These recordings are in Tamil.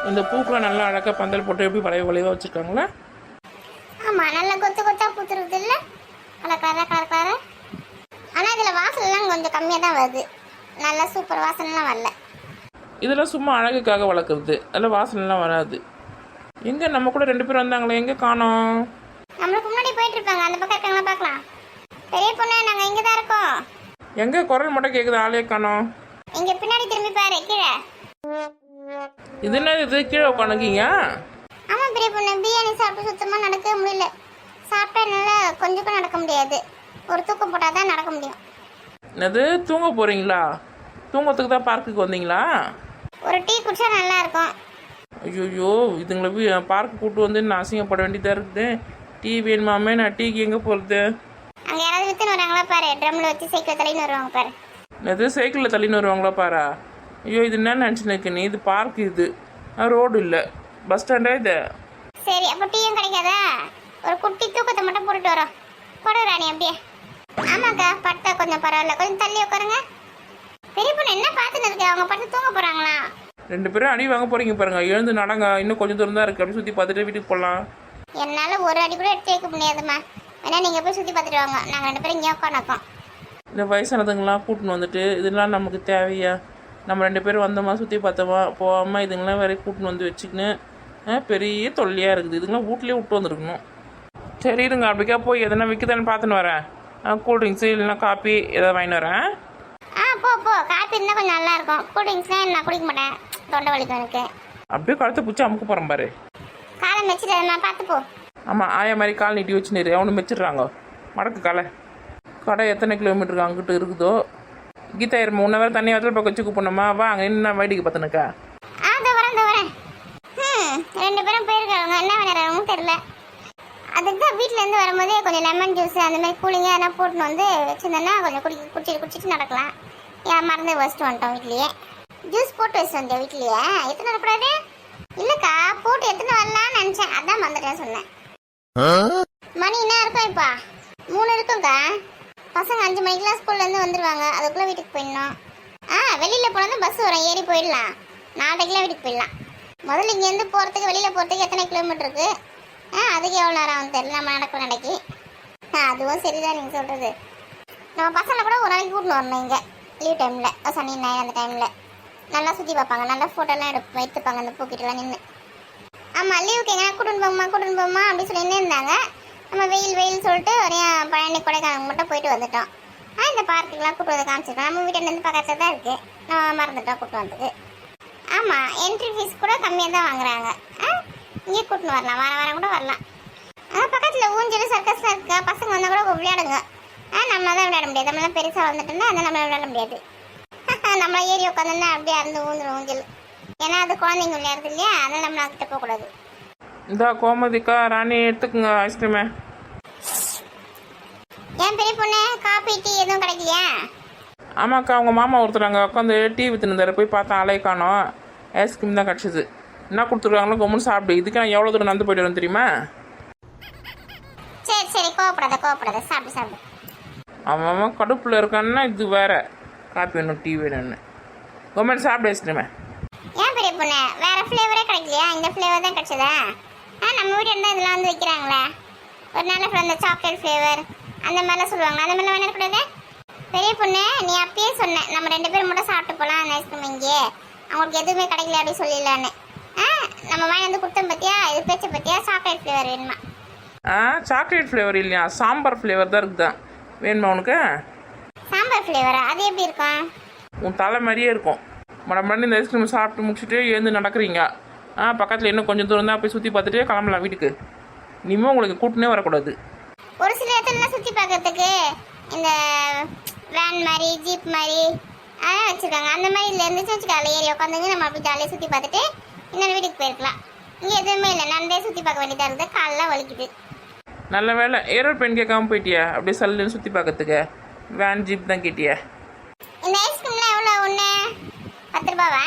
இந்த பூக்கெலாம் நல்லா அழகாக பந்தல் போட்டு எப்படி வளைவு வளைவாக வச்சுருக்காங்களா? ஆமாம், நல்லா கொத்து கொத்தா பூத்துருக்குது இல்லை, கலக்கார. ஆனால் இதில் வாசனைலாம் கொஞ்சம் கம்மியாக தான் வருது, நல்லா சூப்பர் வாசனைலாம் வரல. இதெல்லாம் சும்மா அழகுக்காக வளர்க்குறது, அதில் வாசனைலாம் வராது. எங்கே நம்ம கூட 2 பேர் வந்தாங்களே, எங்கே காணோம்? நம்மளுக்கு முன்னாடி போயிட்டு இருப்பாங்க, அந்த பக்கம் இருக்காங்களா பார்க்கலாம். பெரிய பொண்ணு, நாங்கள் இங்கே தான் இருக்கோம். எங்கே குரல் மட்டும் கேட்குது, ஆளே காணோம். இங்கே பின்னாடி திரும்பி பாரு, கீழே. இது என்ன இது, கீழே உட்காந்துக்கீங்க? ஆமாம் பெரிய பொண்ணு, பிரியாணி சாப்பிட்டு சுத்தமாக நடக்கவே முடியல. சாப்பிட்டா என்னால் கொஞ்சம் கூட நடக்க முடியாது, ஒரு தூக்கம் போட்டால் தான் நடக்க முடியும். என்னது, தூங்க போகிறீங்களா? தூங்கத்துக்கு தான் பார்க்குக்கு வந்தீங்களா? ஒரு டீ குடிச்சா நல்லா இருக்கும். ஐயோ, இதுங்களை பார்க்கு கூப்பிட்டு வந்து நான் அசிங்கப்பட வேண்டியதாக இருக்குது. டீ வேணுமாமே, நான் டீக்கு எங்கே போகிறது? அங்கே யாராவது விற்றுன்னு வராங்களா பாரு, ட்ரம்மில் வச்சு சைக்கிள் தள்ளின்னு வருவாங்க பாரு. எது சைக்கிளில் தள்ளின்னு வருவாங்களா பாரா? ஐயோ, இது என்ன நினச்சின்னு இருக்கு நீ? இது பார்க், இது ரோடு இல்லை, பஸ் ஸ்டாண்டா இது? சரி, அப்போ டீயும் கிடைக்காதா? ஒரு குட்டி தூக்கத்தை மட்டும் போட்டுட்டு வரோம். போட ராணி அப்படியே. ஆமாக்கா, பட்டா கொஞ்சம் பரவாயில்ல, கொஞ்சம் தள்ளி உட்காருங்க. பெரிய பொண்ணு என்ன பார்த்துன்னு இருக்கு, அவங்க படுத்து தூங்க போகிறாங்களா? 2 பேரும் அடி வாங்க போகிறீங்க பாருங்க. எழுந்து நடங்க, இன்னும் கொஞ்சம் தூரம் தான் இருக்குது. அப்படி சுற்றி பார்த்துட்டு வீட்டுக்கு போகலாம். என்னால் ஒரு அடி கூட எடுத்து வைக்க முடியாதும்மா, வேணா நீங்கள் போய் சுற்றி பார்த்துட்டு வாங்க, நாங்கள் 2 பேரும் இங்கே உட்காந்துக்கோம். இந்த வயசானதுங்களாம் கூட்டின்னு வந்துட்டு இதெல்லாம் நமக்கு தேவையா? நம்ம 2 பேரும் வந்தோமா, சுற்றி பார்த்தோமா, போகாமல் இதுங்களாம் வேற கூட்டின்னு வந்து வச்சுக்கின்னு பெரிய தொல்லையாக இருக்குது. இதுங்களாம் வீட்லேயே விட்டு வந்துருக்கணும். சரி இருங்க, அப்படிக்கா போய் எதனா விற்குதான்னு பார்த்துன்னு வரேன். கூல்ட்ரிங்க்ஸு இல்லைன்னா காப்பி எதாவது வாங்கின்னு வரேன். போ காப்பி இருந்தால் கொஞ்சம் நல்லா இருக்கும். கூல்ட்ரிங்க்ஸ்லாம் நான் குடிக்க மாட்டேன், தொண்டை வலிக்கும் எனக்கு. அப்படியே கழுத்தை பிடிச்சி அமுக்க போகிறேன் பாரு. காலம் வச்சுட்டு நான் பார்த்து போ. ஆமாம், ஆயா மாதிரி கால் நீட்டி வச்சுன்னு அவனு மெச்சிடுறாங்க. மடக்கு கடை எத்தனை கிலோமீட்டருக்கு அங்கிட்டு இருக்குதோ. கீதா இருமா, 1 ஹவர் தண்ணி வச்சல் பக்கம் வச்சு கூப்பிடணுமா? வாங்க, என்ன வேடிக்கை பார்த்துனுக்கா? வரேன். 2 பேரும் போயிருக்காங்க, என்ன வேணாலும் தெரியல. அதுக்கு தான் வீட்டிலேருந்து வரும்போதே கொஞ்சம் லெமன் ஜூஸ் அந்த மாதிரி கூலிங்காக எதனா போட்டுன்னு வந்து வச்சுருந்தேன்னா கொஞ்சம் குடிச்சிட்டு நடக்கலாம். ஏன் மறந்து வச்சுட்டு வந்துட்டோம் வீட்லேயே. ஜூஸ் போட்டு வச்சுட்டு வந்தேன் வீட்லேயே. எத்தனை வரக்கூடாது? இல்லைக்கா, போட்டு எத்தனை வரலான்னு நினச்சேன், அதான் மறந்துட்டேன் சொன்னேன். மணி என்ன இருக்கும் இப்போ? 3 இருக்கும்க்கா. பசங்க 5 மணிக்கெலாம் ஸ்கூல்லேருந்து வந்துடுவாங்க, அதுக்குள்ளே வீட்டுக்கு போயிடணும். வெளியில் போனால் பஸ் வரும், ஏறி போயிடலாம். 4:30 வீட்டுக்கு போயிடலாம். முதல்ல இங்கேருந்து போகிறதுக்கு, வெளியில் போகிறதுக்கு எத்தனை கிலோமீட்டர் இருக்குது? அதுக்கு எவ்வளோ நேரம் ஆகும் தெரியல, நம்ம நடக்கிற நடைக்கு. அதுவும் சரிதான் நீங்கள் சொல்கிறது. நம்ம பசங்களை கூட ஒரு நாளைக்கு கூட்டின்னு வரணும் இங்கே லீவ் டைமில், சனி ஞாயிறு அந்த டைமில். நல்லா சுற்றி பார்ப்பாங்க, நல்லா ஃபோட்டோலாம் எடுத்துப்பாங்க அந்த பூக்கிட்டலாம் நின்று. ஆமாம், லீவுக்கு எங்கன்னா கூட்டின்னு போமா அப்படி சொல்லின்னு இருந்தாங்க. நம்ம வெயில் சொல்லிட்டு ஒரே பழனி கொடைக்கானல் மட்டும் போயிட்டு வந்துட்டோம். இந்த பார்க்குக்கெலாம் கூட்டு வந்து காமிச்சிருக்கோம். நம்ம வீட்டிலேருந்து பக்கத்தில் தான் இருக்குது, நம்ம மறந்துட்டோம் கூட்டு வந்ததுக்கு. ஆமாம், என்ட்ரி ஃபீஸ் கூட கம்மியாக தான் வாங்குறாங்க. இங்கே கூட்டின்னு வரலாம், வாரம் கூட வரலாம். பக்கத்தில் ஊஞ்சல் சர்க்கஸ்லாம் இருக்கா, பசங்க வந்தால் கூட விளையாடுங்க. நம்ம தான் விளையாட முடியாது, நம்மளாம் பெருசாக வந்துட்டோம்னா அதை நம்மளால் விளையாட முடியாது. நம்மள ஏறி உட்காந்துன்னா அப்படியே அருந்து ஊஞ்சல். ஏன்னா அது குழந்தைங்க விளையாடுறது இல்லையா, அதனால் நம்ம கிட்ட போகக்கூடாது. இந்த கோமதிக்கா ராணி எடுத்துக்குங்க ஐஸ்கிரீமே. ஏன் பெரிய பொண்ணு, காப்பி டீ எதுவும் கிடைக்கலையா? ஆமாக்கா, அவங்க மாமா ஒருத்தராங்க உட்காந்து டீ விற்றுன்னு போய் பார்த்தா அலை காணோம். ஐஸ்கிரீம் தான் கிடச்சிது. என்ன கொடுத்துருக்காங்களோ கம்முன்னு சாப்பிடு. இதுக்கு நான் எவ்வளோ தூரம் நடந்து போய்ட்டு வரேன் தெரியுமா? சரி, கோவப்படாத, சாப்பிடு. அவன் கடுப்பில் இருக்கான்னா இது வேற, காப்பி வேணும் டீ வேணும்னு. கவர்மெண்ட் சாப்பிடு ஐஸ்கிரீமே. ஏன் பெரிய பொண்ணு, வேற ஃப்ளேவரே கிடைக்கலையா? இந்த ஃப்ளேவர் தான் கிடைச்சதா? நம்ம வீட்டு இருந்தால் இதெல்லாம் வந்து வைக்கிறாங்களே, ஒரு நல்ல ஃப்ளேவர், இந்த சாக்லேட் ஃப்ளேவர் அந்த மாதிரிலாம் சொல்லுவாங்க. அந்த மாதிரிலாம் வேணக்கூடாது? பெரிய பொண்ணு, நீ அப்பயே சொன்னேன் நம்ம 2 பேரும் மட்டும் சாப்பிட்டு போகலாம் அந்த ஐஸ்கிரீம், இங்கே அவங்களுக்கு எதுவுமே கிடைக்கல அப்படி சொல்லிடலான்னு. நம்ம வாங்கி வந்து கொடுத்தோம் பார்த்தியா, இது பேச்ச பார்த்தியா, சாக்லேட் ஃப்ளேவர் வேணுமா? சாக்லேட் ஃப்ளேவர் இல்லையா, சாம்பார் ஃப்ளேவர் தான் இருக்குதா. வேணுமா உனக்கு? சாம்பார் ஃப்ளேவரா? அது எப்படி இருக்கும்? உன் தலை மாதிரியே இருக்கும். மறுபடியும் இந்த ஐஸ்கிரீம் சாப்பிட்டு முடிச்சுட்டு எழுந்து நடக்கிறீங்க. பக்கத்தில் இன்னும் கொஞ்சம் தூரம் தான் போய் சுற்றி பார்த்துட்டு கிளம்பலாம் வீட்டுக்கு. இனிமேல் உங்களுக்கு கூட்டினே வரக்கூடாது. ஒரு சில இடத்துல சுற்றி பார்க்கறதுக்கு இந்த வேன் மாதிரி ஜீப் மாதிரி அதான் வச்சுருக்காங்க. அந்த மாதிரி இதில் இருந்துச்சு வச்சுக்கால, ஏறி உட்காந்துங்க நம்ம அப்படி ஜாலியாக சுற்றி பார்த்துட்டு இன்னொரு வீட்டுக்கு போயிருக்கலாம். இங்கே எதுவுமே இல்லை, நடந்தே சுற்றி பார்க்க வேண்டியதாக இருக்குது, காலெலாம் வலிக்குது. நல்ல வேலை ஏரோப்ளேன் கேட்காம போயிட்டியா, அப்படியே சல்லுன்னு சுற்றி பார்க்கறதுக்கு. வேன் ஜீப் தான் கேட்டியா? இந்த ஐஸ்கிரீம்லாம் எவ்வளோ ஒன்று? 10 ரூபாவா?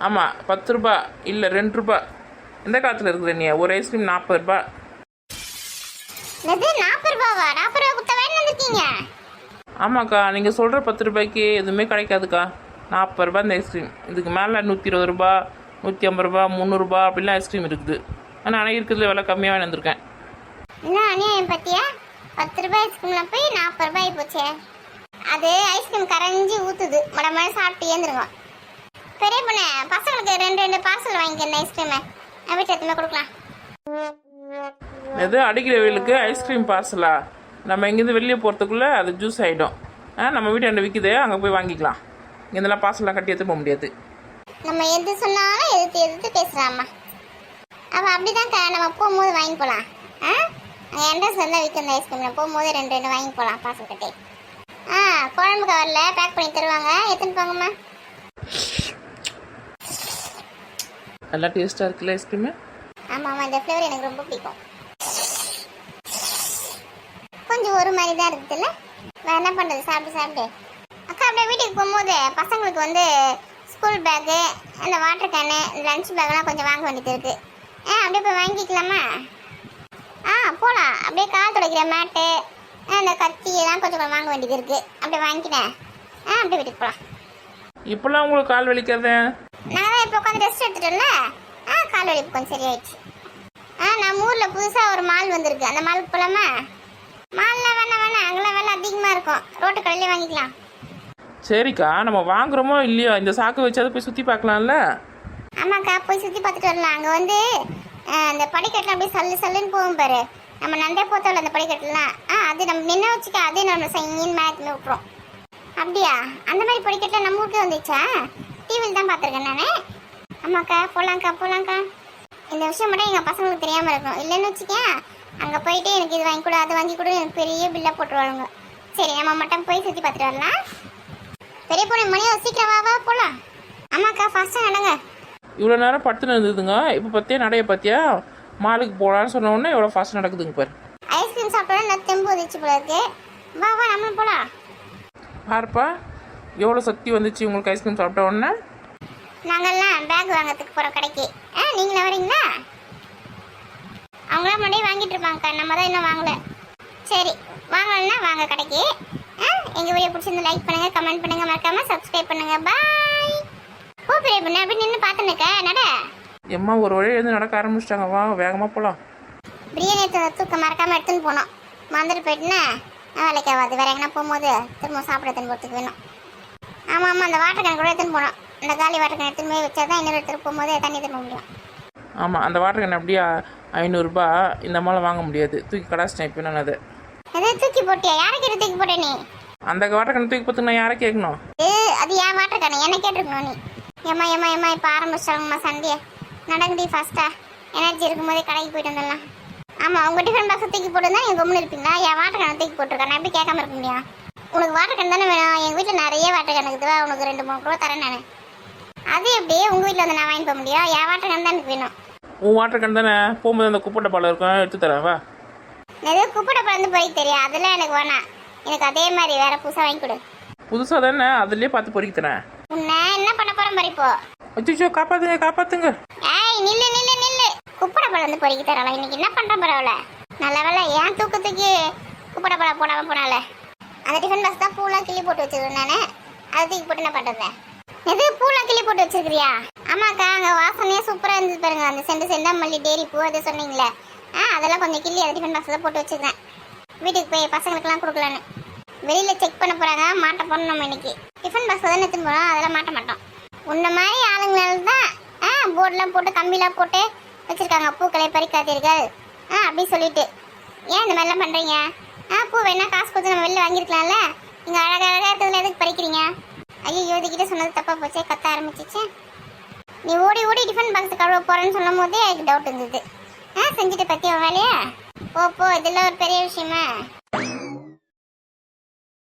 ஆமாம், 10 ரூபா இல்லை 2 ரூபா. எந்த காலத்தில் இருக்குது நீ? ஒரு ஐஸ்கிரீம் 40 ரூபா. இது 40 ரூபாவா? 40 ரூபா கொடுத்த வேணும் வந்துருக்கீங்க. ஆமாக்கா, நீங்கள் சொல்கிற 10 ரூபாய்க்கு எதுவுமே கிடைக்காதுக்கா. 40 ரூபா இந்த ஐஸ்கிரீம். இதுக்கு மேலே 120 ரூபா 150 ரூபா 300 அப்படிலாம் ஐஸ்கிரீம் இருக்குது. ஆனால் ஆனால் இருக்கிறதுல விலை கம்மியாக வந்திருக்கேன். என்ன அநியாயம் பத்தியா? 10 ரூபாய் ஐஸ்கிரீம்லாம் போய் 40 ரூபாய் போச்சே. அது ஐஸ்கிரீம் கரைஞ்சி ஊற்றுது. மட சாப்பிட்டு ஏந்துருங்க. பெரிய பொண்ணு பசங்களுக்கு 2 பார்சல் வாங்கிக்கிறேன் ஐஸ்கிரீமை. நான் வீட்டில் எத்தனை கொடுக்கலாம். எது அடிக்கிற வெயிலுக்கு ஐஸ்கிரீம் பார்சலா? நம்ம இங்கேருந்து வெளியே போகிறதுக்குள்ளே அது ஜூஸ் ஆகிடும். நம்ம வீட்டு எந்த விற்குது, அங்கே போய் வாங்கிக்கலாம். இங்கேருந்துலாம் பார்சல்லாம் கட்டி எடுத்து போக முடியாது. நம்ம எது சொன்னாலும் எதிர்த்து பேசுகிறாம்மா. அவள் அப்படிதான்க்கா. நம்ம போகும்போது வாங்கி போகலாம். அங்கே என்ட்ரன்ஸ் வந்து விற்கிற ஐஸ்கிரீம் போகும்போது 2 வாங்கி போகலாம் பார்சல் கட்டி. குழம்பு கவரில் பேக் பண்ணி தருவாங்க. எத்தனை போங்கம்மா? நல்லா டேஸ்ட்டாக இருக்குல்ல ஐஸ்கிரீமு? ஆமாம், இந்த ஃப்ளேவர் எனக்கு ரொம்ப பிடிக்கும். கொஞ்சம் ஒரு மாதிரி தான் இருக்குதுல்ல. வேறு என்ன பண்ணுறது, சாப்பிட்டு அக்கா அப்படியே வீட்டுக்கு போகும்போது பசங்களுக்கு வந்து ஸ்கூல் பேக்கு, அந்த வாட்டர் கேனு, லஞ்ச் பேக்கெலாம் கொஞ்சம் வாங்க வேண்டியது இருக்குது. அப்படியே போய் வாங்கிக்கலாமா? போகலாம். அப்படியே கால் துடைக்கிற மேட்டு, அந்த கத்தி எல்லாம் கொஞ்சம் வாங்க வேண்டியது இருக்குது. அப்படியே வாங்கிக்கிட்டேன். அப்படியே வீட்டுக்கு போகலாம். இப்போலாம் உங்களுக்கு கால் வலிக்காது? நான் தான் இப்போ உட்காந்து ரெஸ்ட் எடுத்துட்டேன்ல. கால் வலி கொஞ்சம் சரியாயிடுச்சு. நம்ம ஊரில் புதுசாக ஒரு மால் வந்திருக்கு. அந்த மாலுக்கு போகலாமா? மாலில் வேணாம், அங்கெல்லாம் வேலை அதிகமாக இருக்கும். ரோட்டு கடையிலே வாங்கிக்கலாம். சரிக்கா, நம்ம வாங்குறோமோ இல்லையோ இந்த சாக்கு வச்சாவது போய் சுற்றி பார்க்கலாம்ல? ஆமாக்கா, போய் சுற்றி பார்த்துட்டு வரலாம். அங்கே வந்து அந்த படிக்கட்டுலாம் அப்படியே சல்லுன்னு போகும் பாரு. நம்ம நண்டே போத்தோம்ல அந்த படிக்கட்டுலாம். அது நம்ம நின்று வச்சுக்க, அதே நம்ம சைன்னு மேலே விட்டுரும். அப்படியா? அந்த மாதிரி படிக்கட்டுலாம் நம்ம ஊருக்கு வந்துச்சா? டிவியில் தான் பார்த்துருக்கேன் நான். ஆமாக்கா, போகலாங்க்கா. இந்த விஷயம் மட்டும் எங்கள் பசங்களுக்கு தெரியாமல் இருக்கும். இல்லைன்னு வச்சுக்கேன், அங்கே போயிட்டு எனக்கு இது வாங்கி கொடு, அது வாங்கி கொடு, எனக்கு பெரிய பில்லாக போட்டுருவாங்க. சரி, நம்ம மட்டும் போய் சுற்றி பார்த்துட்டு வரலாம். பெரிய பொண்ணு மணியோ சீக்கிரம் வா போகலாம். ஆமாக்கா, ஃபாஸ்ட்டாக நடங்க. இவ்வளோ நேரம் படுத்துன்னு இருந்ததுங்க. இப்போ பற்றியா நடைய பார்த்தியா? மாலுக்கு போகலான்னு சொன்ன உடனே எவ்வளோ ஃபாஸ்ட்டாக நடக்குதுங்க பாரு. ஐஸ்கிரீம் சாப்பிட்டோன்னா நான் தெம்பு வந்துச்சு போல இருக்கு. வா நம்மளும் போகலாம். பாருப்பா, எவ்வளோ சக்தி வந்துச்சு உங்களுக்கு ஐஸ்கிரீம் சாப்பிட்ட உடனே. நாங்கள்லாம் பேக் வாங்கிறதுக்கு போகிறோம் கடைக்கு. நீங்களும் வரீங்களா? அவங்களாம் முன்னாடியே வாங்கிட்டு இருப்பாங்கக்கா, நம்ம தான் இன்னும் வாங்கலை. சரி, வாங்கலன்னா வாங்க கடைக்கு. எங்கள் வீடியோ பிடிச்சிருந்து லைக் பண்ணுங்கள், கமெண்ட் பண்ணுங்கள், மறக்காமல் சப்ஸ்கிரைப் பண்ணுங்கள். பாய். பெரிய பொண்ணு அப்படி நின்று பார்த்துனுக்கா நட. எம்மா ஒரு வழியாக எழுந்து நடக்க ஆரம்பிச்சிட்டாங்க. வா வேகமாக போகலாம். பிரியாணி தூக்க மறக்காமல் எடுத்துன்னு போனோம். மறந்துட்டு போயிட்டுன்னா வேலைக்கு ஆகாது. வேறு எங்கன்னா போகும்போது திரும்ப சாப்பிட எடுத்துன்னு போகிறதுக்கு வேணும். ஆமாம், அந்த வாட்டர் கேன் கூட எடுத்துன்னு போனோம். அந்த காலி வாட்டர் கேன் எடுத்துன்னு போய் வச்சா தான் இன்னொரு எடுத்துகிட்டு போகும்போது தண்ணி திரும்ப முடியும். ஆமாம், அந்த வாட்டர் கேன் அப்படியே 500 ரூபா. இந்த மாதிரி வாங்க முடியாது. தூக்கி கடாச்சிட்டேன் இப்போ நான். அது எதாவது தூக்கி போட்டியா? யாருக்கு தூக்கி போட்டே நீ? அந்த வாட்டர் கேன் தூக்கி பார்த்து நான் யாரை கேட்கணும்? அது ஏன் வாட்டர் கேன் என்ன கேட்டிருக்கணும் நீ? ஏம்மா இப்போ ஆரம்பிச்சிட்டாங்கம்மா சண்டையை. நடங்கடி ஃபாஸ்ட்டாக. எனர்ஜி இருக்கும்போதே கடைக்கு போயிட்டு வந்துடலாம். ஆமாம், உங்கள் டிஃபன் பாக்ஸை தூக்கி போட்டுருந்தா நீங்கள் கம்முன்னு இருப்பீங்களா? என் வாட்டர் கேனை தூக்கி போட்டிருக்கேன். நான் எப்படி கேட்காம இருக்க முடியும்? உனக்கு வாட்டர் கேன் தானே வேணும். எங்கள் வீட்டில் நிறைய வாட்டர் கேன் இருக்குதுவா. உனக்கு 2-3 ரூபா தரேன் நான். அது எப்படியே உங்கள் வீட்டில் வந்து நான் வாங்கி போக முடியும்? என் வாட்டர் கேன் தான் எனக்கு வேணும். உன் வாட்டர் கேன் தானே? போகும்போது அந்த குப்பை டப்பாவில் இருக்கும், எடுத்து தரேன். வா. நிறைய குப்பை டப்பா வந்து பொறிக்க தெரியும். அதெல்லாம் எனக்கு வேணாம். எனக்கு அதே மாதிரி வேற புதுசாக வாங்கி கொடு. புதுசாக தானே? அதுலேயே பார்த்து பொறிக்க தரேன். உன்னை என்ன பண்ண போகிறேன் பறிப்போ? அச்சோ, காப்பாத்துங்க. ஏய், நில்லு. குப்பை டப்பாவில் வந்து பொறிக்க தரலாம். இன்னைக்கு என்ன பண்ணுறேன் பரவாயில்ல. நல்ல வேலை ஏன் தூக்கத்துக்கு குப்பை டப்பாவில் போடாமல் போனால. அந்த டிஃபன் பாக்ஸ் தான் பூலாம் கிள்ளி போட்டு வச்சிருக்கேன் நான். அதை தூக்கி போட்டு என்ன பண்ணுறது? எது பூலாம் கிள்ளி போட்டு வச்சிருக்கிறியா? ஆமாக்கா, அங்கே வாசனையே சூப்பராக இருந்தது பாருங்க. அந்த செந்தாமல்லி டேரி பூ அதை சொன்னீங்களே. அதெல்லாம் கொஞ்சம் கிள்ளி அதை டிஃபன் பாக்ஸில் போட்டு வச்சுக்கிறேன். வீட்டுக்கு போய் பசங்களுக்குலாம் கொடுக்கலான்னு. வெளியில் செக் பண்ண போகிறாங்க, மாட்ட போகணும் நம்ம இன்னைக்கு. டிஃபன் பாக்ஸ் தானே எடுத்துன்னு போகிறோம், அதெல்லாம் மாட்ட மாட்டோம். உன்ன மாதிரி ஆளுங்களால தான் போர்டெலாம் போட்டு கம்பிலாம் போட்டு வச்சுருக்காங்க. பூக்களை பறிக்காதீர்கள் அப்படி சொல்லிட்டு. ஏன் இந்த மாதிரிலாம் பண்ணுறீங்க? பூ வேணா காசு கொடுத்து நம்ம வெளில வாங்கியிருக்கலாம்ல. நீங்கள் அழகாக இருக்கிறதுல எதுக்கு பறிக்கிறீங்க? ஐயோ, இதுக்கிட்ட சொன்னது தப்பாக போச்சே, கத்த ஆரம்பிச்சிச்சு. நீ ஓடி டிஃபன் பாக்ஸ் கழுவ போகிறேன்னு சொல்லும் போதே எனக்கு டவுட் இருந்தது. செஞ்சுட்டு பற்றி வேலையா? போ இதெல்லாம் ஒரு பெரிய விஷயமா?